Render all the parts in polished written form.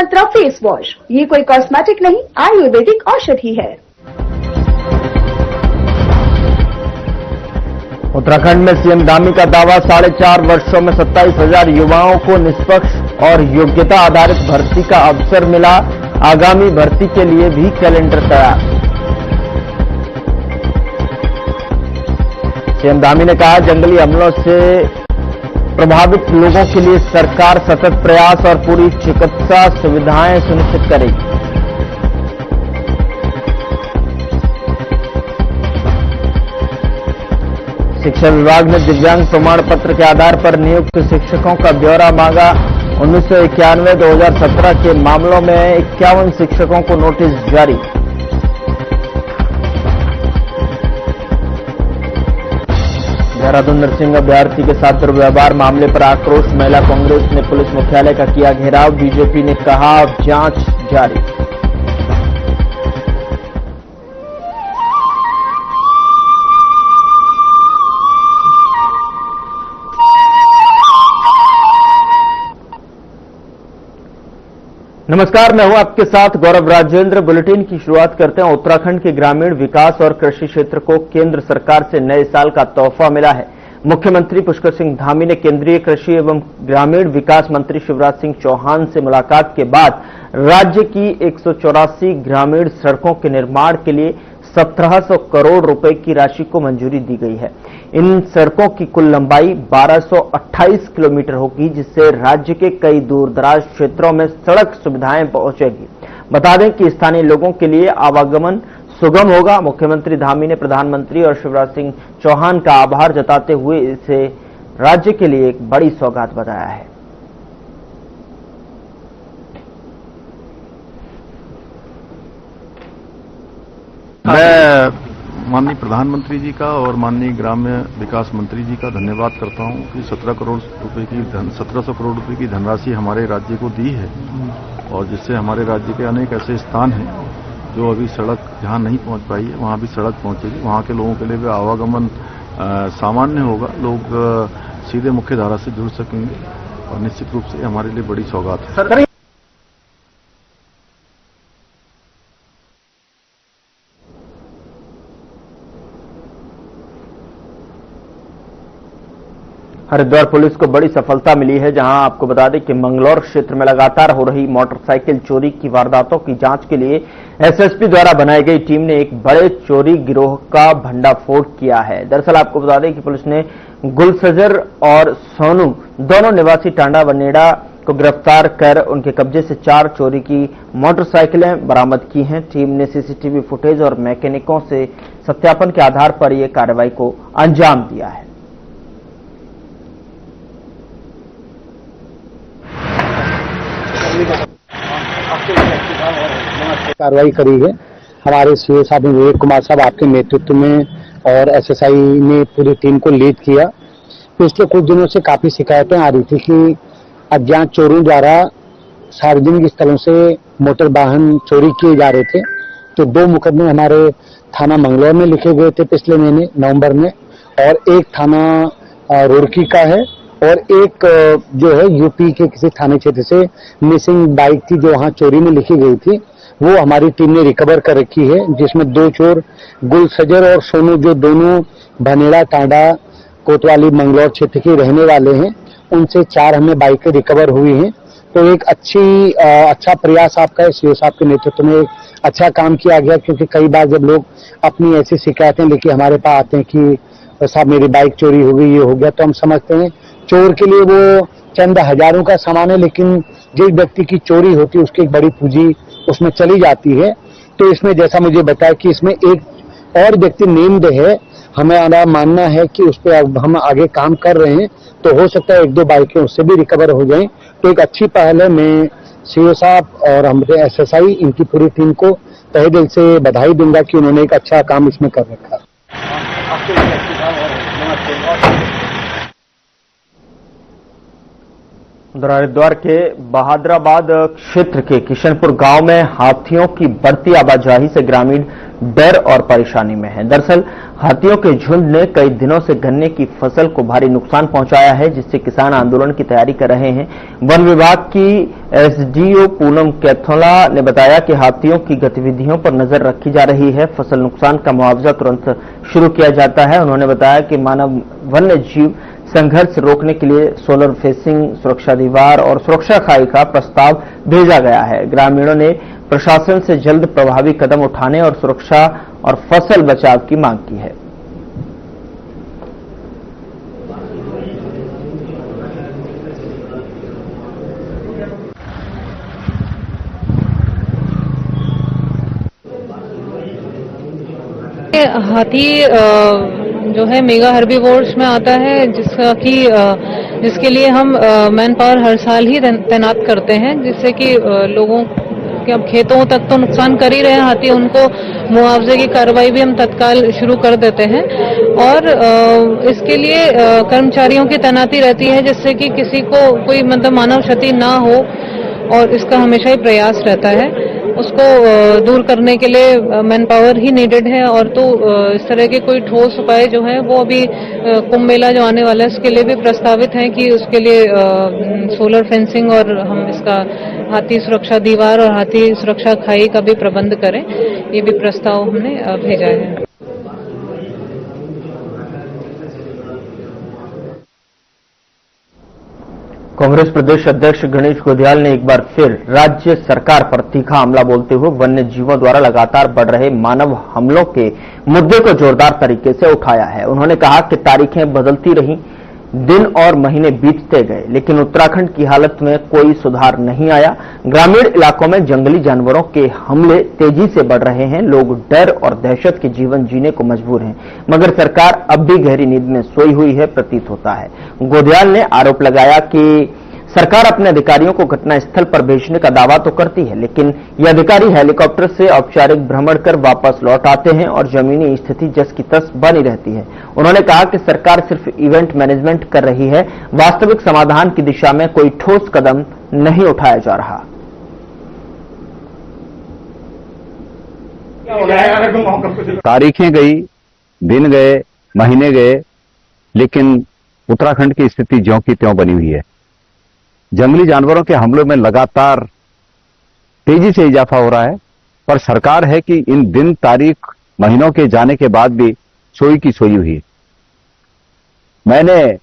मंत्रा face wash, ये कोई cosmetic नहीं, आयुर्वेदिक औषधि है। उत्तराखंड में सीएम धामी का दावा, 4.5 वर्षों में 27,000 युवाओं को निष्पक्ष और योग्यता आधारित भर्ती का अवसर मिला। आगामी भर्ती के लिए भी कैलेंडर तैयार। सीएम धामी ने कहा, जंगली हमलों से प्रभावित लोगों के लिए सरकार सतत प्रयास और पूरी चिकित्सा सुविधाएं सुनिश्चित करेगी। शिक्षा विभाग ने दिव्यांग प्रमाण पत्र के आधार पर नियुक्त शिक्षकों का ब्यौरा मांगा। 1991-2017 के मामलों में 51 शिक्षकों को नोटिस जारी। देहरादून नरसिंह अभ्यर्थी के साथ दुर्व्यवहार मामले पर आक्रोश, महिला कांग्रेस ने पुलिस मुख्यालय का किया घेराव। बीजेपी ने कहा, जांच जारी। नमस्कार, मैं हूं आपके साथ गौरव राजेंद्र। बुलेटिन की शुरुआत करते हैं। उत्तराखंड के ग्रामीण विकास और कृषि क्षेत्र को केंद्र सरकार से नए साल का तोहफा मिला है। मुख्यमंत्री पुष्कर सिंह धामी ने केंद्रीय कृषि एवं ग्रामीण विकास मंत्री शिवराज सिंह चौहान से मुलाकात के बाद राज्य की 184 ग्रामीण सड़कों के निर्माण के लिए 1700 करोड़ रुपए की राशि को मंजूरी दी गई है। इन सड़कों की कुल लंबाई 1228 किलोमीटर होगी, जिससे राज्य के कई दूरदराज क्षेत्रों में सड़क सुविधाएं पहुंचेगी। बता दें कि स्थानीय लोगों के लिए आवागमन सुगम होगा। मुख्यमंत्री धामी ने प्रधानमंत्री और शिवराज सिंह चौहान का आभार जताते हुए इसे राज्य के लिए एक बड़ी सौगात बताया है। मैं माननीय प्रधानमंत्री जी का और माननीय ग्राम्य विकास मंत्री जी का धन्यवाद करता हूं कि 1700 करोड़ रुपए की धनराशि हमारे राज्य को दी है और जिससे हमारे राज्य के अनेक ऐसे स्थान हैं जो अभी सड़क जहां नहीं पहुंच पाई है वहां भी सड़क पहुंचेगी। वहां के लोगों के लिए भी आवागमन सामान्य होगा, लोग सीधे मुख्य धारा से जुड़ सकेंगे और निश्चित रूप से हमारे लिए बड़ी सौगात है। हरिद्वार पुलिस को बड़ी सफलता मिली है, जहां आपको बता दें कि मंगलौर क्षेत्र में लगातार हो रही मोटरसाइकिल चोरी की वारदातों की जांच के लिए एसएसपी द्वारा बनाई गई टीम ने एक बड़े चोरी गिरोह का भंडाफोड़ किया है। दरअसल आपको बता दें कि पुलिस ने गुलसजर और सोनू दोनों निवासी टांडा बनेड़ा को गिरफ्तार कर उनके कब्जे से 4 चोरी की मोटरसाइकिलें बरामद की हैं। टीम ने सीसीटीवी फुटेज और मैकेनिकों से सत्यापन के आधार पर यह कार्रवाई को अंजाम दिया है। कार्रवाई करी है हमारे सीओ साहब विवेक कुमार साहब आपके नेतृत्व में और एसएसआई ने पूरी टीम को लीड किया। पिछले कुछ दिनों से काफी शिकायतें आ रही थी कि अज्ञात चोरों द्वारा सार्वजनिक स्थलों से मोटर वाहन चोरी किए जा रहे थे। तो 2 मुकदमे हमारे थाना मंगलौर में लिखे गए थे पिछले महीने नवंबर में, और एक थाना रुड़की का है और एक जो है यूपी के किसी थाने क्षेत्र से मिसिंग बाइक थी जो वहां चोरी में लिखी गई थी, वो हमारी टीम ने रिकवर कर रखी है, जिसमें 2 चोर गुलसजर और सोनू जो दोनों भनेड़ा टांडा कोतवाली मंगलौर क्षेत्र के रहने वाले हैं, उनसे 4 हमें बाइकें रिकवर हुई हैं। तो एक अच्छा प्रयास आपका सीओ साहब के नेतृत्व में एक अच्छा काम किया गया, क्योंकि कई बार जब लोग अपनी ऐसी शिकायतें लेके हमारे पास आते हैं कि साहब मेरी बाइक चोरी हो गई, ये हो गया, तो हम समझते हैं चोर के लिए वो चंद हजारों का सामान है, लेकिन जिस व्यक्ति की चोरी होती है उसकी एक बड़ी पूंजी उसमें चली जाती है। तो इसमें जैसा मुझे बताया कि इसमें एक और व्यक्ति नेम्ड है, हमारा मानना है कि उस पर हम आगे काम कर रहे हैं, तो हो सकता है 1-2 बाइकें उससे भी रिकवर हो जाएं। तो एक अच्छी पहल है। मैं सीओ साहब और हमारे एसएसआई इनकी पूरी टीम को तहे दिल से बधाई दूंगा कि उन्होंने एक अच्छा काम इसमें कर रखा है। उधर हरिद्वार के बहादुराबाद क्षेत्र के किशनपुर गांव में हाथियों की बढ़ती आवाजाही से ग्रामीण डर और परेशानी में हैं। दरअसल हाथियों के झुंड ने कई दिनों से गन्ने की फसल को भारी नुकसान पहुंचाया है, जिससे किसान आंदोलन की तैयारी कर रहे हैं। वन विभाग की एसडीओ पूनम कैथोला ने बताया कि हाथियों की गतिविधियों पर नजर रखी जा रही है। फसल नुकसान का मुआवजा तुरंत शुरू किया जाता है। उन्होंने बताया कि मानव वन्य जीव संघर्ष रोकने के लिए सोलर फेंसिंग, सुरक्षा दीवार और सुरक्षा खाई का प्रस्ताव भेजा गया है। ग्रामीणों ने प्रशासन से जल्द प्रभावी कदम उठाने और सुरक्षा और फसल बचाव की मांग की है। हाथी जो है मेगा हर्बीवोर्स में आता है, जिसके लिए हम मैन पावर हर साल ही तैनात करते हैं, जिससे कि लोगों के अब खेतों तक तो नुकसान कर ही रहे हैं हाथी, उनको मुआवजे की कार्रवाई भी हम तत्काल शुरू कर देते हैं। और इसके लिए कर्मचारियों की तैनाती रहती है, जिससे कि किसी को कोई मतलब मानव क्षति ना हो, और इसका हमेशा ही प्रयास रहता है। उसको दूर करने के लिए मैन पावर ही नीडेड है। और तो इस तरह के कोई ठोस उपाय जो है वो अभी कुंभ मेला जो आने वाला है उसके लिए भी प्रस्तावित है कि उसके लिए सोलर फेंसिंग और हम इसका हाथी सुरक्षा दीवार और हाथी सुरक्षा खाई का भी प्रबंध करें। ये भी प्रस्ताव हमने भेजा है। कांग्रेस प्रदेश अध्यक्ष गणेश गोंदियाल ने एक बार फिर राज्य सरकार पर तीखा हमला बोलते हुए वन्य जीवों द्वारा लगातार बढ़ रहे मानव हमलों के मुद्दे को जोरदार तरीके से उठाया है। उन्होंने कहा कि तारीखें बदलती रहीं, दिन और महीने बीतते गए, लेकिन उत्तराखंड की हालत में कोई सुधार नहीं आया। ग्रामीण इलाकों में जंगली जानवरों के हमले तेजी से बढ़ रहे हैं। लोग डर और दहशत के जीवन जीने को मजबूर हैं, मगर सरकार अब भी गहरी नींद में सोई हुई है प्रतीत होता है। गोंदियाल ने आरोप लगाया कि सरकार अपने अधिकारियों को घटनास्थल पर भेजने का दावा तो करती है, लेकिन ये अधिकारी हेलीकॉप्टर से औपचारिक भ्रमण कर वापस लौट आते हैं और जमीनी स्थिति जस की तस बनी रहती है। उन्होंने कहा कि सरकार सिर्फ इवेंट मैनेजमेंट कर रही है, वास्तविक समाधान की दिशा में कोई ठोस कदम नहीं उठाया जा रहा। तारीखें गई, दिन गए, महीने गए, लेकिन उत्तराखंड की स्थिति ज्यों की त्यों बनी हुई है। जंगली जानवरों के हमलों में लगातार तेजी से इजाफा हो रहा है, पर सरकार है कि इन दिन, तारीख, महीनों के जाने के बाद भी सोई की सोई हुई है। मैंने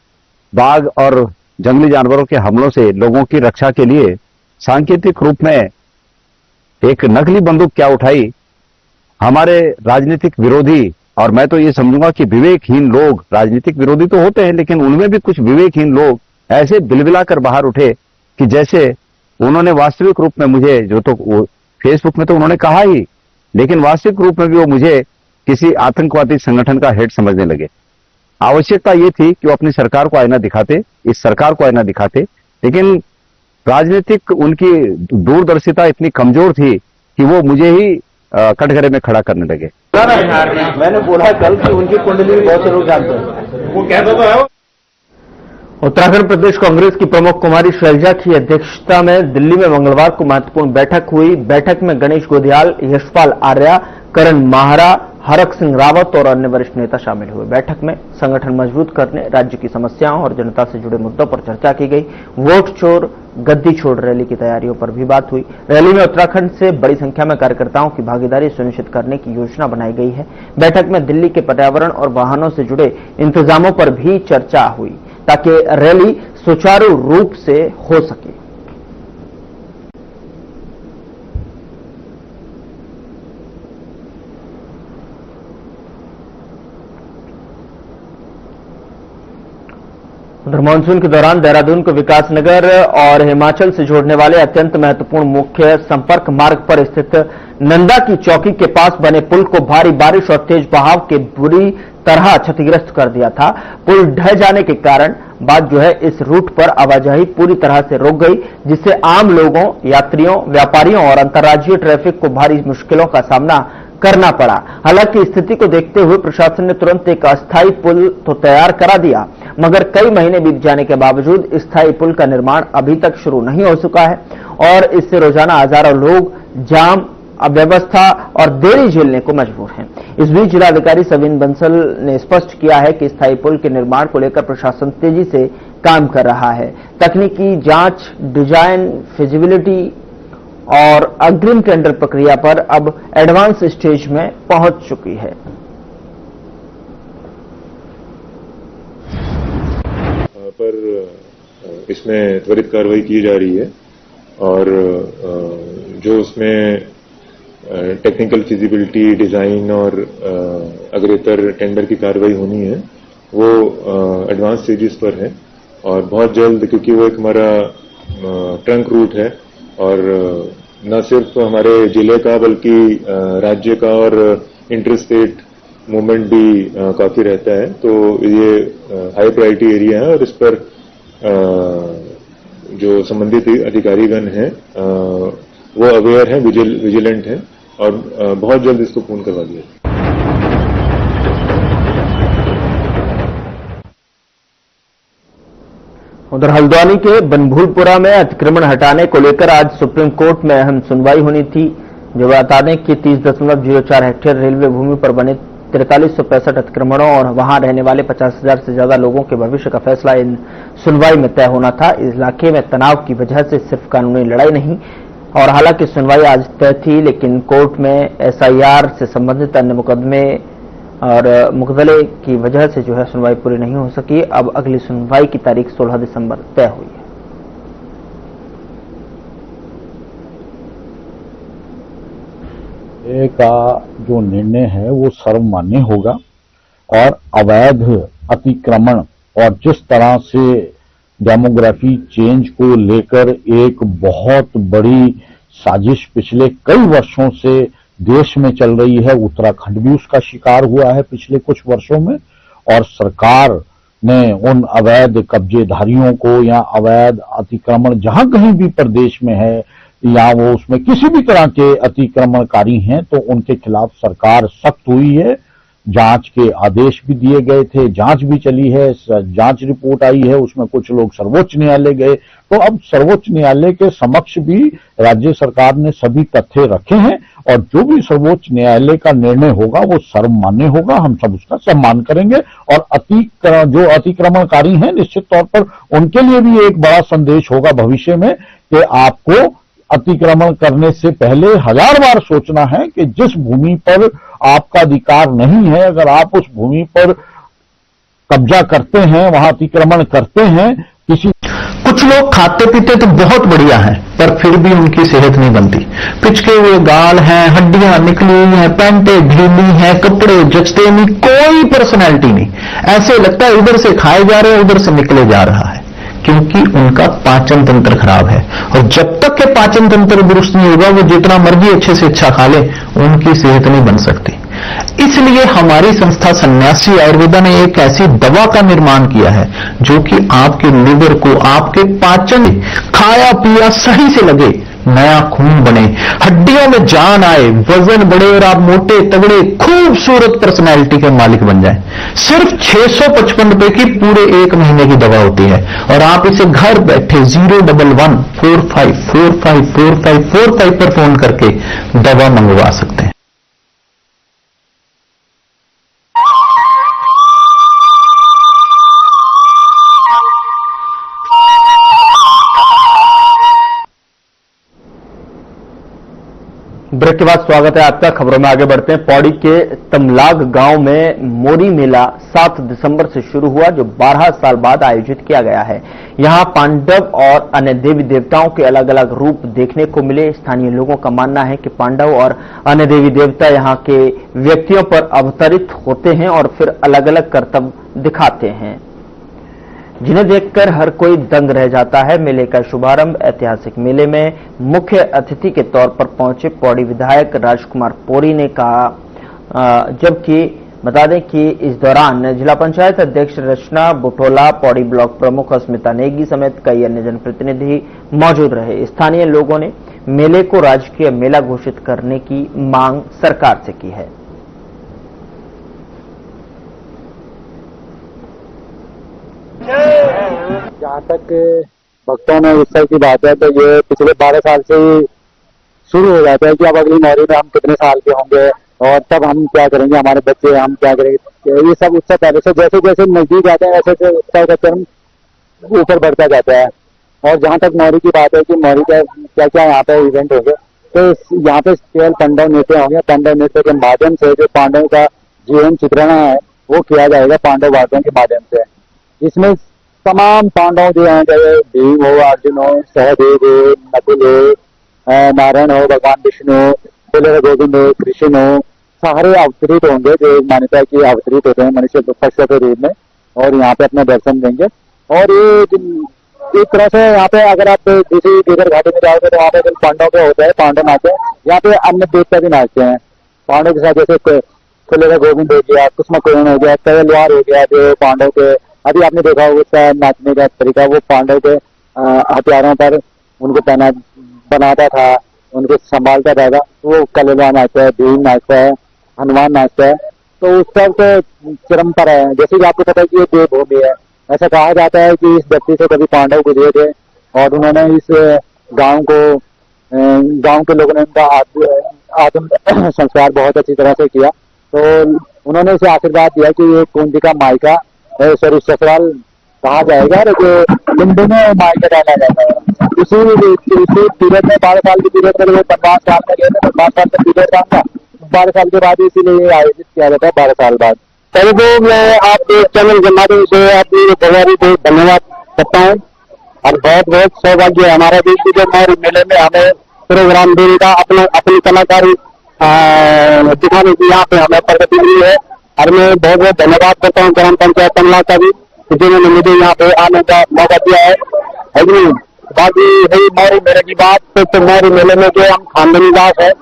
बाघ और जंगली जानवरों के हमलों से लोगों की रक्षा के लिए सांकेतिक रूप में एक नकली बंदूक क्या उठाई। हमारे राजनीतिक विरोधी, और मैं तो ये समझूंगा कि विवेकहीन लोग, राजनीतिक विरोधी तो होते हैं लेकिन उनमें भी कुछ विवेकहीन लोग ऐसे बिलबिला कर बाहर उठे कि जैसे उन्होंने वास्तविक रूप में मुझे, जो तो फेसबुक में तो उन्होंने कहा ही, लेकिन वास्तविक रूप में भी वो मुझे किसी आतंकवादी संगठन का हेड समझने लगे। आवश्यकता ये थी कि वो अपनी सरकार को आईना दिखाते, इस सरकार को आईना दिखाते, लेकिन राजनीतिक उनकी दूरदर्शिता इतनी कमजोर थी कि वो मुझे ही कटघरे में खड़ा करने लगे। मैंने बोला कल कि उनकी कुंडली बहुत से लोग जानते हैं, वो कहता तो है। उत्तराखंड प्रदेश कांग्रेस की प्रमुख कुमारी शैलजा की अध्यक्षता में दिल्ली में मंगलवार को महत्वपूर्ण बैठक हुई। बैठक में गणेश गोंदियाल, यशपाल आर्या, करण माहरा, हरक सिंह रावत और अन्य वरिष्ठ नेता शामिल हुए। बैठक में संगठन मजबूत करने, राज्य की समस्याओं और जनता से जुड़े मुद्दों पर चर्चा की गई। वोट चोर गद्दी छोड़ रैली की तैयारियों पर भी बात हुई। रैली में उत्तराखंड से बड़ी संख्या में कार्यकर्ताओं की भागीदारी सुनिश्चित करने की योजना बनाई गई है। बैठक में दिल्ली के पर्यावरण और वाहनों से जुड़े इंतजामों पर भी चर्चा हुई ताकि रैली सुचारू रूप से हो सके। उधर मानसून के दौरान देहरादून को विकासनगर और हिमाचल से जोड़ने वाले अत्यंत महत्वपूर्ण मुख्य संपर्क मार्ग पर स्थित नंदा की चौकी के पास बने पुल को भारी बारिश और तेज बहाव के बुरी तरह क्षतिग्रस्त कर दिया था। पुल ढह जाने के कारण बाद जो है इस रूट पर आवाजाही पूरी तरह से रुक गई, जिससे आम लोगों, यात्रियों, व्यापारियों और अंतर्राज्यीय ट्रैफिक को भारी मुश्किलों का सामना करना पड़ा। हालांकि स्थिति को देखते हुए प्रशासन ने तुरंत एक अस्थायी पुल तो तैयार करा दिया, मगर कई महीने बीत जाने के बावजूद स्थायी पुल का निर्माण अभी तक शुरू नहीं हो चुका है और इससे रोजाना हजारों लोग जाम, अव्यवस्था और देरी झेलने को मजबूर हैं। इस बीच जिलाधिकारी सविन बंसल ने स्पष्ट किया है कि स्थायी पुल के निर्माण को लेकर प्रशासन तेजी से काम कर रहा है। तकनीकी जांच, डिजाइन, फिजिबिलिटी और अग्रिम टेंडर प्रक्रिया पर अब एडवांस स्टेज में पहुंच चुकी है। पर इसमें त्वरित कार्रवाई की जा रही है और जो उसमें टेक्निकल फिजिबिलिटी, डिजाइन और अग्रेतर टेंडर की कार्रवाई होनी है वो एडवांस स्टेजेस पर है और बहुत जल्द, क्योंकि वो एक हमारा ट्रंक रूट है और न सिर्फ हमारे जिले का बल्कि राज्य का और इंटर स्टेट मूवमेंट भी काफी रहता है, तो ये हाई प्रायोरिटी एरिया है और इस पर जो संबंधित अधिकारीगण हैं वो अवेयर हैं, विजिलेंट हैं और बहुत जल्द इसको पूर्ण करवा दिया। उधर हल्द्वानी के बनभूलपुरा में अतिक्रमण हटाने को लेकर आज सुप्रीम कोर्ट में अहम सुनवाई होनी थी। जो बता दें कि 30.04 हेक्टेयर रेलवे भूमि पर बने 4365 अतिक्रमणों और वहां रहने वाले 50,000 से ज्यादा लोगों के भविष्य का फैसला इन सुनवाई में तय होना था। इस इलाके में तनाव की वजह से सिर्फ कानूनी लड़ाई नहीं और हालांकि सुनवाई आज तय थी, लेकिन कोर्ट में SIR से संबंधित अन्य मुकदमे और मुकदले की वजह से जो है सुनवाई पूरी नहीं हो सकी। अब अगली सुनवाई की तारीख 16 दिसंबर तय हुई है। का जो निर्णय है वो सर्वमान्य होगा और अवैध अतिक्रमण और जिस तरह से डेमोग्राफी चेंज को लेकर एक बहुत बड़ी साजिश पिछले कई वर्षों से देश में चल रही है, उत्तराखंड भी उसका शिकार हुआ है पिछले कुछ वर्षों में और सरकार ने उन अवैध कब्जेधारियों को या अवैध अतिक्रमण जहां कहीं भी प्रदेश में है या वो उसमें किसी भी तरह के अतिक्रमणकारी हैं तो उनके खिलाफ सरकार सख्त हुई है। जांच के आदेश भी दिए गए थे, जांच भी चली है, जांच रिपोर्ट आई है, उसमें कुछ लोग सर्वोच्च न्यायालय गए, तो अब सर्वोच्च न्यायालय के समक्ष भी राज्य सरकार ने सभी तथ्य रखे हैं और जो भी सर्वोच्च न्यायालय का निर्णय होगा वो सर्वमान्य होगा, हम सब उसका सम्मान करेंगे और जो अतिक्रमणकारी हैं निश्चित तौर पर उनके लिए भी एक बड़ा संदेश होगा भविष्य में कि आपको अतिक्रमण करने से पहले 1000 बार सोचना है कि जिस भूमि पर आपका अधिकार नहीं है, अगर आप उस भूमि पर कब्जा करते हैं, वहां अतिक्रमण करते हैं, कुछ लोग खाते पीते तो बहुत बढ़िया हैं, पर फिर भी उनकी सेहत नहीं बनती। पिचके हुए गाल हैं, हड्डियां निकली हुई हैं, पैंटें ढीली हैं, कपड़े जचते नहीं, कोई पर्सनैलिटी नहीं। ऐसे लगता है इधर से खाए जा रहे हैं, उधर से निकले जा रहा है, क्योंकि उनका पाचन तंत्र खराब है और जब तक के पाचन तंत्र दुरुस्त नहीं होगा वो जितना मर्जी अच्छे से अच्छा खा ले उनकी सेहत नहीं बन सकती। इसलिए हमारी संस्था सन्यासी आयुर्वेदा ने एक ऐसी दवा का निर्माण किया है जो कि आपके लिवर को, आपके पाचन, खाया पिया सही से लगे, नया खून बने, हड्डियों में जान आए, वजन बढ़े और आप मोटे तगड़े खूबसूरत पर्सनैलिटी के मालिक बन जाएं। सिर्फ 655 रुपए की पूरे 1 महीने की दवा होती है और आप इसे घर बैठे 01145454545 पर फोन करके दवा मंगवा सकते हैं। ब्रेक के बाद स्वागत है आपका। खबरों में आगे बढ़ते हैं। पौड़ी के तमलाग गांव में मोरी मेला 7 दिसंबर से शुरू हुआ, जो 12 साल बाद आयोजित किया गया है। यहां पांडव और अन्य देवी देवताओं के अलग अलग रूप देखने को मिले। स्थानीय लोगों का मानना है कि पांडव और अन्य देवी देवता यहां के व्यक्तियों पर अवतरित होते हैं और फिर अलग अलग कर्तव्य दिखाते हैं, जिन्हें देखकर हर कोई दंग रह जाता है। मेले का शुभारंभ ऐतिहासिक मेले में मुख्य अतिथि के तौर पर पहुंचे पौड़ी विधायक राजकुमार पोरी ने कहा, जबकि बता दें कि इस दौरान जिला पंचायत अध्यक्ष रचना बुटोला, पौड़ी ब्लॉक प्रमुख अस्मिता नेगी समेत कई अन्य जनप्रतिनिधि मौजूद रहे। स्थानीय लोगों ने मेले को राजकीय मेला घोषित करने की मांग सरकार से की है। जहाँ तक भक्तों में उत्सव की बात है तो ये पिछले 12 साल से ही शुरू हो जाता है कि अब अगली मोहरी में हम कितने साल के होंगे और तब हम क्या करेंगे, हमारे बच्चे हम क्या करेंगे। ये सब उत्सव पहले से जैसे जैसे नजदीक आता है वैसे उत्सव का चरम ऊपर बढ़ता जाता है। और जहाँ तक मोहरी की बात है कि मोहरी का क्या क्या यहाँ पे इवेंट होंगे, तो यहाँ पे केवल पांडव नृत्य होंगे। पांडव नृत्य के माध्यम से जो पांडव का जीवन चित्रण है वो किया जाएगा पांडव वाद्यों के माध्यम से। इसमें तमाम पांडव जो हैं, चाहे भीम हो, अर्जुन हो, सहदेव हो, नकुल हो, नारायण हो, भगवान विष्णु हो, बोले गोविंद हो, कृष्ण हो, सारे अवतरित होंगे जो मान्यता है कि अवतरित होते हैं मनुष्य पक्ष के रूप में और यहाँ पे अपना दर्शन देंगे। और ये एक तरह से यहाँ पे अगर आप दूसरी देवर घाटी में जाओगे तो वहाँ पे पांडव के होता है, पांडव नाचते हैं। यहाँ पे अन्य देवता भी नाचते हैं पांडव के साथ, जैसे खुलेगा गोविंद हो गया, कुसुमकुरण हो गया, तलवार हो गया जो पांडव के, अभी आपने देखा होगा उसका नाचने का तरीका, वो पांडव के हथियारों पर उनको बनाता था, उनको संभालता था। वो कलेवा नाचता है, भीम नाचता है, हनुमान नाचता है। तो उत्सव तो चरम पर है। जैसे कि आपको पता है कि ये देवभूमि है, ऐसा कहा जाता है कि इस धरती से कभी पांडव गुजरे थे और उन्होंने इस गांव के लोगों ने उनका आत्म संस्कार बहुत अच्छी तरह से किया। तो उन्होंने इसे आशीर्वाद दिया कि ये कुंज का मायका सॉरी ससुराल कहा जाएगा और जो हिंदू में मायका डाला जाता है। उसी पीरियड में 12 साल के पीरियड में 15 साल में गए थे, 15 साल का पीरियड था, 12 साल के बाद इसीलिए आयोजित किया जाता है 12 साल बाद। पहले तो मैं आपके चैनल के माध्यम से अपनी भगवानी को धन्यवाद करता हूँ और बहुत बहुत सौभाग्य है हमारा देश के मोहरी मेले में हमें प्रोग्राम देने का, अपनी कलाकारी दिखाने की यहाँ पे हमें प्रगति मिली है। और मैं बहुत बहुत धन्यवाद करता हूँ ग्राम पंचायत कमला का भी, जिन्होंने मुझे यहाँ पे आने का मौका दिया है। बाकी रही मोहरी मेले की बात तो मोहरी मेले में जो हम खानदानी दास है,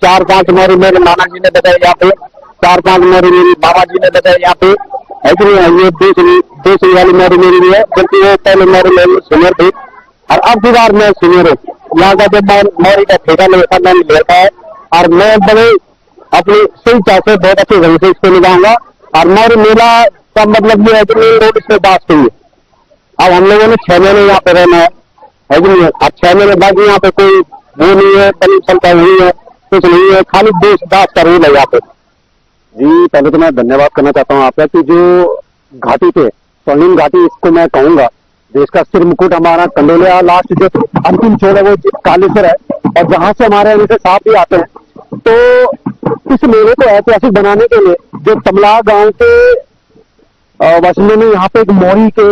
4-5 मोहरी मेले नाना जी ने बताया यहाँ पे, 4-5 मोहरी मेरी बाबा जी ने बताया यहाँ पे, है कि नहीं। ये दूसरी वाली मोहरी मेरी भी है, जबकि वो पहले मोहरी मेरे सीनियर थे और अब की बार मैं सीनियर हूँ। यहाँ का जब मोहरी का ठेका मैंने लेता है और मैं बड़े अपनी सही चाह से बहुत अच्छे ढंग से इसको निभाऊंगा। और मोहरी मेला का मतलब ये है कि रोड इसमें बात हुई है। अब हम लोगों ने 6 महीने यहाँ पे रहना है कि नहीं। अब 6 महीने बाद यहाँ पे कोई वो नहीं है, चलता नहीं है, कुछ नहीं है, खाली देश दास का रूल है यहाँ पे। जी पहले तो मैं धन्यवाद करना चाहता हूँ आपका कि जो घाटी पे स्वर्णिम घाटी इसको मैं कहूंगा, देश का सिर मुकुट हमारा कंडोलिया लास्ट जो अंतिम छोर है वो कालेश्वर है और जहां से हमारे यहाँ से सांप भी आते हैं। तो इस मेले को ऐतिहासिक बनाने के लिए जो तमला गांव के वासिंदों ने यहाँ पे एक मोहरी के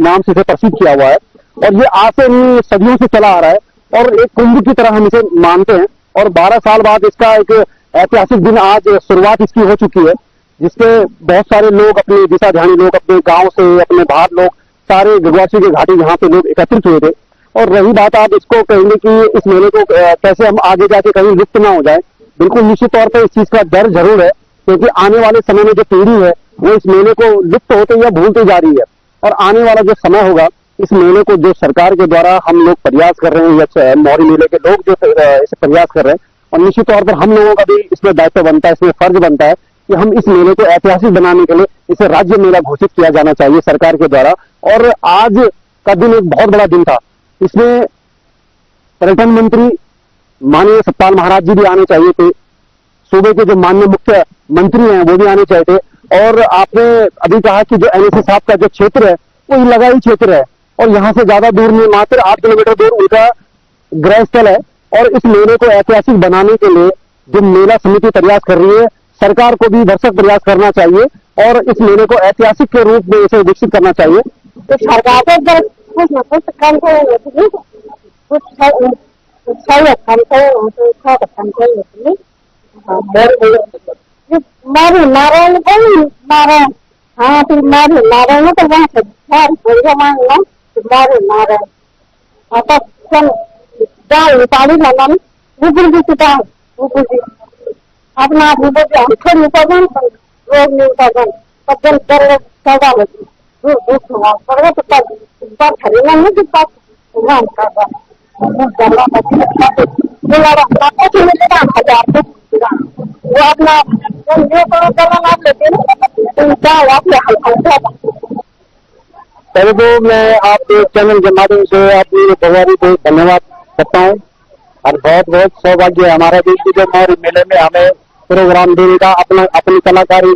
नाम से इसे प्रसिद्ध किया हुआ है और ये आज से नहीं सदियों से चला आ रहा है और एक कुंभ की तरह हम इसे मानते हैं। और 12 साल बाद इसका एक ऐतिहासिक दिन आज शुरुआत इसकी हो चुकी है, जिसके बहुत सारे लोग अपने दिशाध्यानी लोग अपने गांव से अपने बाहर लोग सारे गगवासी के घाटी यहाँ पे लोग एकत्रित हुए थे। और रही बात आप इसको कहेंगे कि इस मेले को कैसे हम आगे जाके कहीं लुप्त ना हो जाए, बिल्कुल निश्चित तौर पर इस चीज का डर जरूर है क्योंकि आने वाले समय में जो पीढ़ी है वो इस मेले को लुप्त होते या भूलती जा रही है। और आने वाला जो समय होगा इस मेले को जो सरकार के द्वारा हम लोग प्रयास कर रहे हैं या मोहरी मेले के लोग जो इसे प्रयास कर रहे हैं, और निश्चित तौर पर हम लोगों का भी इसमें दायित्व बनता है, इसमें फर्ज बनता है कि हम इस मेले को ऐतिहासिक बनाने के लिए इसे राज्य मेला घोषित किया जाना चाहिए सरकार के द्वारा। और आज का दिन एक बहुत बड़ा दिन था, इसमें पर्यटन मंत्री माननीय सतपाल महाराज जी भी आने चाहिए थे, सूबे के जो माननीय मुख्य मंत्री हैं वो भी आने चाहिए थे। और आपने अभी कहा कि जो एनएसएस साहब का जो क्षेत्र है वो लगाई क्षेत्र है और यहाँ से ज्यादा दूर नहीं, मात्र 8 किलोमीटर दूर उनका गृह स्थल है। और इस मेले को ऐतिहासिक बनाने के लिए जो मेला समिति प्रयास कर रही है, सरकार को भी भरसक प्रयास करना चाहिए और इस मेले को ऐतिहासिक के रूप में इसे विकसित करना चाहिए। तो सरकार को कुछ न कुछ काम करेंगे, कुछ सही काम करेंगे। मारे नारायण को नारायण, हाँ फिर मारे नारायण तो वहाँ से मांगना मारे नारायण आता जाओ पानी लाना ऊपर भी चुका ऊपर भी अपना ऊपर आंखों उपादान रोग में उपादान पद्धन कर सदा लेती दूर दूर पर तो खरीदना नहीं कि पास भगवान का वो अपना करना लेते हैं क्या हुआ पहले तो मैं आपके चैनल के माध्यम से आपकी भगवानी को धन्यवाद करता हूँ और बहुत बहुत सौभाग्य है हमारा देश की जो मौरी मेले में हमें प्रोग्राम देने का अपनी कलाकारी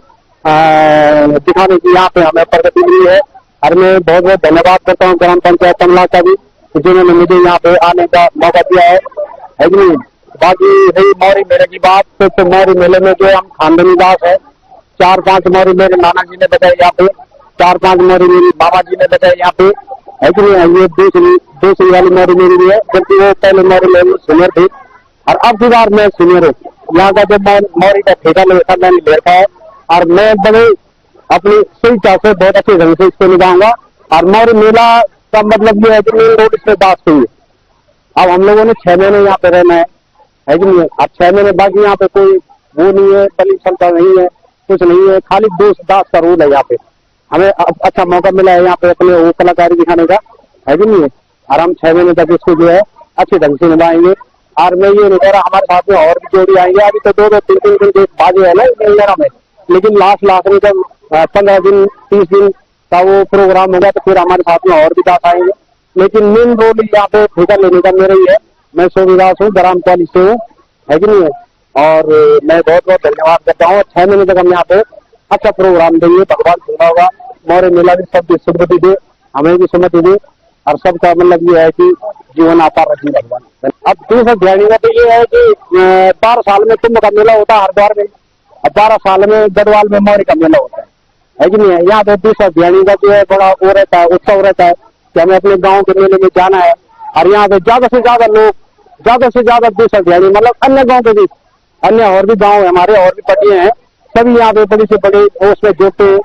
दिखाने की यहाँ पे हमें प्रगति मिली है और मैं बहुत बहुत धन्यवाद करता हूँ ग्राम पंचायत कमला का भी जिन्होंने मुझे यहाँ पे आने का मौका दिया है कि नहीं। बाकी रही मौरी मेले की बात तो मौरी मेले में जो हम खानदानी दास है 4-5 मौरी मेरे नाना जी ने बताया यहाँ पे 4-5 मौरी मेरी बाबा जी ने बताया यहाँ पे है कि नहीं। ये दूसरी वाली मौरी मेरी भी है जबकि वो पहले मौरी मेरे सीनियर थे और अब की बार मैं सीनियर हूँ। यहाँ का जब मैं मौरी का ठेका लेता मैंने ले रखा है और मैं बड़े अपनी सही चाह से बहुत अच्छे ढंग से इसको निभाऊंगा और मौरी मेला का मतलब ये है कि मेन रोड इसमें दास चाहिए। अब हम लोगों ने 6 महीने यहाँ पे रहना है कि नहीं। अब 6 महीने बाकी यहाँ पे कोई वो नहीं है, बलि क्षमता नहीं है, कुछ नहीं है, खाली दास का रूल है यहाँ पे। हमें अच्छा मौका मिला है यहाँ पे अपने वो कलाकारी दिखाने का है कि नहीं। और हम 6 महीने तक इसको जो है अच्छे ढंग से निभाएंगे और मैं ये नहीं कह रहा हमारे साथ में और भी जोड़ी आएंगे। अभी तो 2-3 दिन बाजे है ना में, लेकिन लास्ट में जब 15 दिन 30 दिन का वो प्रोग्राम होगा तो फिर हमारे साथ में और भी दास आएंगे। लेकिन मेन रोल यहाँ पे ठेका लेने का मेरा ही है। मैं सोविदास हूँ, ग्राम कॉलेज से हूँ है कि नहीं। और मैं बहुत बहुत धन्यवाद करता हूँ। 6 महीने तक हम यहाँ पे अच्छा प्रोग्राम देंगे। भगवान सुना होगा मौर्य मेला भी सबकी सुमति दे, हमें भी सुमति दे और सबका मतलब ये है कि जीवन आता रखे भगवान। अब दूसरा ध्यान का तो ये है कि 12 साल में कुंभ का मेला होता है हरिद्वार में, अब 12 साल में गढ़वाल में मौर्य का मेला होता है कि नहीं। यहाँ पे दूसरा ध्यान का जो है बड़ा वो रहता है, उत्सव रहता है कि हमें अपने गाँव के मेले में जाना है और यहाँ पे ज्यादा से ज्यादा लोग ज्यादा से ज्यादा दूसरा ध्यान मतलब अन्य गाँव के भी अन्य और भी गाँव हमारे और भी पट्टियां हैं सभी यहाँ पे बड़ी से बड़े उसमें जुटते हैं।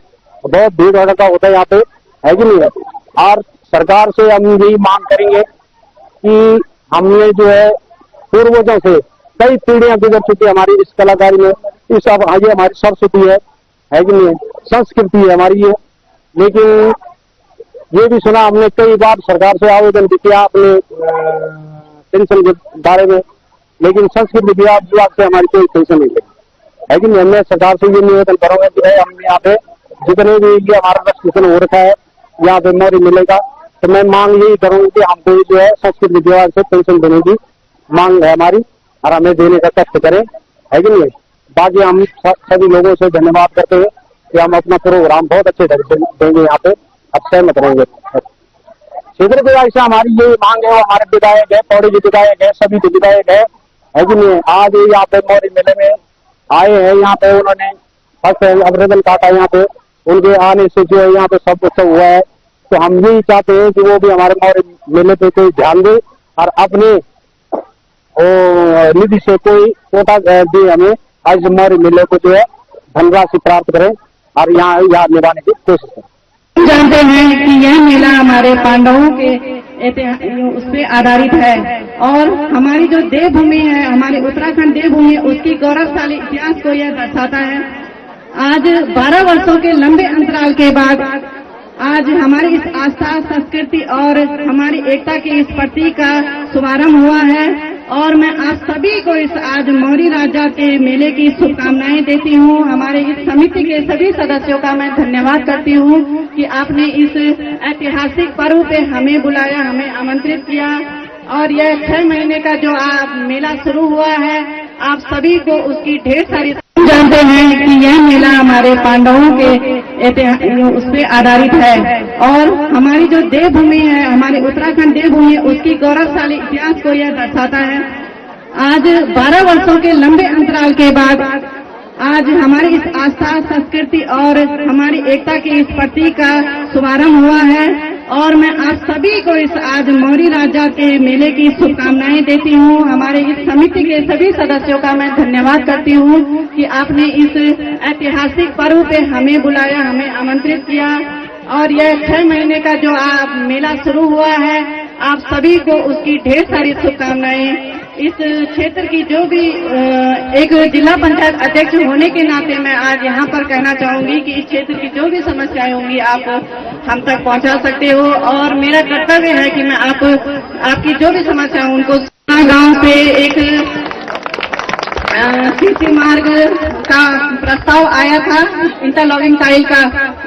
बहुत भीड़ भड़का होता है यहाँ पे है कि नहीं। और सरकार से हम यही मांग करेंगे कि हमने जो है पूर्वजों से कई पीढ़ियां गुजर चुकी हमारी इस कलाकारी में, इस अब आगे हमारी सरस्वती है कि नहीं, संस्कृति है हमारी ये। लेकिन ये भी सुना हमने कई बार सरकार से आवेदन भी किया अपने पेंशन के बारे में, लेकिन संस्कृति विभाग से हमारी कोई पेंशन नहीं लगी है कि नहीं। मैं सरकार से ये निवेदन करूंगा कि भाई हम यहाँ पे जितने भी ये हमारा रजिस्ट्रेशन हो रखा है यहाँ पे मौर्य मिलेगा तो मैं मांग यही करूंगी कि हमको जो है संस्कृति विभाग से पेंशन देने की मांग है हमारी और हमें देने का कष्ट करें है कि नहीं। बाकी हम सभी लोगों से धन्यवाद करते हैं कि हम अपना प्रोग्राम बहुत अच्छे ढंग से देंगे यहाँ पे, अब सहमत रहेंगे। क्षेत्र विभाग से हमारी ये मांग है, वो हमारे विधायक है, पौड़ी के विधायक है, सभी के विधायक है कि नहीं। आज यहाँ पे मौर्य मेले में आए हैं, यहाँ पे उन्होंने फर्स्ट आवेदन काटा यहाँ पे, उनके आने से जो है यहाँ पे सब उत्सव हुआ है। तो हम यही चाहते हैं कि वो भी हमारे मौर्य मेले पे कोई ध्यान दे और अपने निधि से कोई कोटा दे हमें आज मौर्य मेले को जो है धनराशि प्राप्त करें और यहाँ निभाने की कोशिश करें। जानते हैं कि यह मेला हमारे पांडवों के उस पर आधारित है और हमारी जो देवभूमि है, हमारी उत्तराखंड देवभूमि, उसकी गौरवशाली इतिहास को यह दर्शाता है। आज 12 वर्षों के लंबे अंतराल के बाद आज हमारी इस आस्था, संस्कृति और हमारी एकता के इस प्रतीक का शुभारंभ हुआ है और मैं आप सभी को इस आज मौर्य राजा के मेले की शुभकामनाएं देती हूं। हमारे इस समिति के सभी सदस्यों का मैं धन्यवाद करती हूं कि आपने इस ऐतिहासिक पर्व पे हमें बुलाया, हमें आमंत्रित किया और यह 6 महीने का जो मेला शुरू हुआ है, आप सभी को उसकी ढेर सारी जानते हैं कि यह मेला हमारे पांडवों के उस पर आधारित है और हमारी जो देवभूमि है, हमारी उत्तराखंड देवभूमि, उसकी गौरवशाली इतिहास को यह दर्शाता है। आज 12 वर्षों के लंबे अंतराल के बाद आज हमारी इस आस्था, संस्कृति और हमारी एकता के इस प्रतीक का शुभारंभ हुआ है और मैं आप सभी को इस आज मौर्य राजा के मेले की शुभकामनाएं देती हूं। हमारे इस समिति के सभी सदस्यों का मैं धन्यवाद करती हूं कि आपने इस ऐतिहासिक पर्व पे हमें बुलाया, हमें आमंत्रित किया और यह 6 महीने का जो मेला शुरू हुआ है, आप सभी को उसकी ढेर सारी शुभकामनाएं इस क्षेत्र की जो भी एक जिला पंचायत अध्यक्ष होने के नाते मैं आज यहाँ पर कहना चाहूंगी कि इस क्षेत्र की जो भी समस्याएं होंगी आप हम तक पहुँचा सकते हो, और मेरा कर्तव्य है कि मैं आपकी जो भी समस्या है उनको गांव पे एक सीसी मार्ग का प्रस्ताव आया था, इंटरलॉकिंग टाइल का,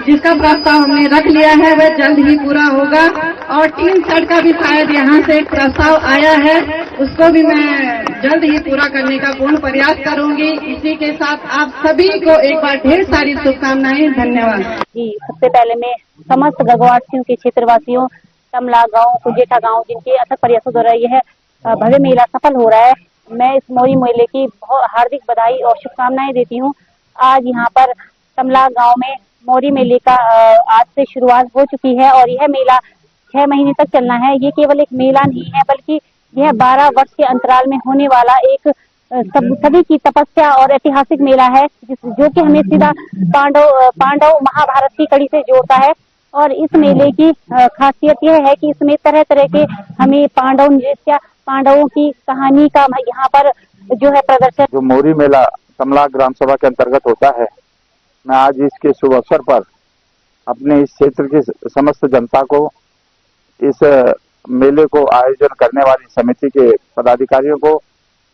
जिसका प्रस्ताव हमने रख लिया है, वह जल्द ही पूरा होगा। और टीन सेट का भी शायद यहाँ से एक प्रस्ताव आया है, उसको भी मैं जल्द ही पूरा करने का पूर्ण प्रयास करूंगी। इसी के साथ आप सभी को एक बार ढेर सारी शुभकामनाएं। धन्यवाद जी। सबसे पहले मैं समस्त गगवासियों के क्षेत्रवासियों, तमला गांव, कुजेठा गांव, जिनके अथक प्रयासों द्वारा यह भव्य मेला सफल हो रहा है, मैं इस मोरी मेले की बहुत हार्दिक बधाई और शुभकामनाएं देती हूं। आज यहाँ पर तमला गांव में मोरी मेले का आज से शुरुआत हो चुकी है और यह मेला 6 महीने तक चलना है। ये केवल एक मेला नहीं है, बल्कि यह 12 वर्ष के अंतराल में होने वाला एक सभी की तपस्या और ऐतिहासिक मेला है, जो कि हमें सीधा पांडव महाभारत की कड़ी से जोड़ता है। और इस मेले की खासियत यह है कि इसमें तरह तरह के हमें पांडव नृत्य, पांडवों की कहानी का यहाँ पर जो है प्रदर्शन। जो मोरी मेला तमला ग्राम सभा के अंतर्गत होता है, मैं आज इसके शुभ अवसर पर अपने इस क्षेत्र की समस्त जनता को, इस मेले को आयोजन करने वाली समिति के पदाधिकारियों को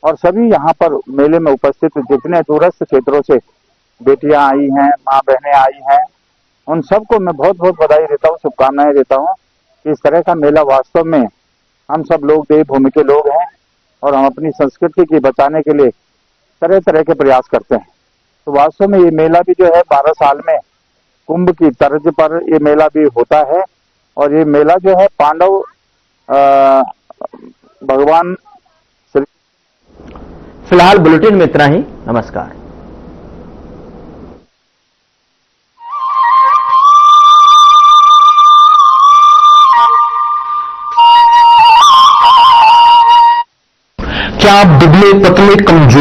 और सभी यहाँ पर मेले में उपस्थित जितने दूरस्थ क्षेत्रों से बेटियां आई हैं, माँ बहनें आई हैं, उन सबको मैं बहुत बहुत बधाई देता हूँ, शुभकामनाएं देता हूँ कि इस तरह का मेला वास्तव में हम सब लोग देवभूमि के लोग हैं और हम अपनी संस्कृति की बचाने के लिए तरह तरह के प्रयास करते हैं। तो वास्तव में ये मेला भी जो है 12 साल में कुंभ की तर्ज पर ये मेला भी होता है और ये मेला जो है पांडव भगवान। फिलहाल बुलेटिन में इतना ही। नमस्कार। क्या आप दुबले, पतले, कमजोर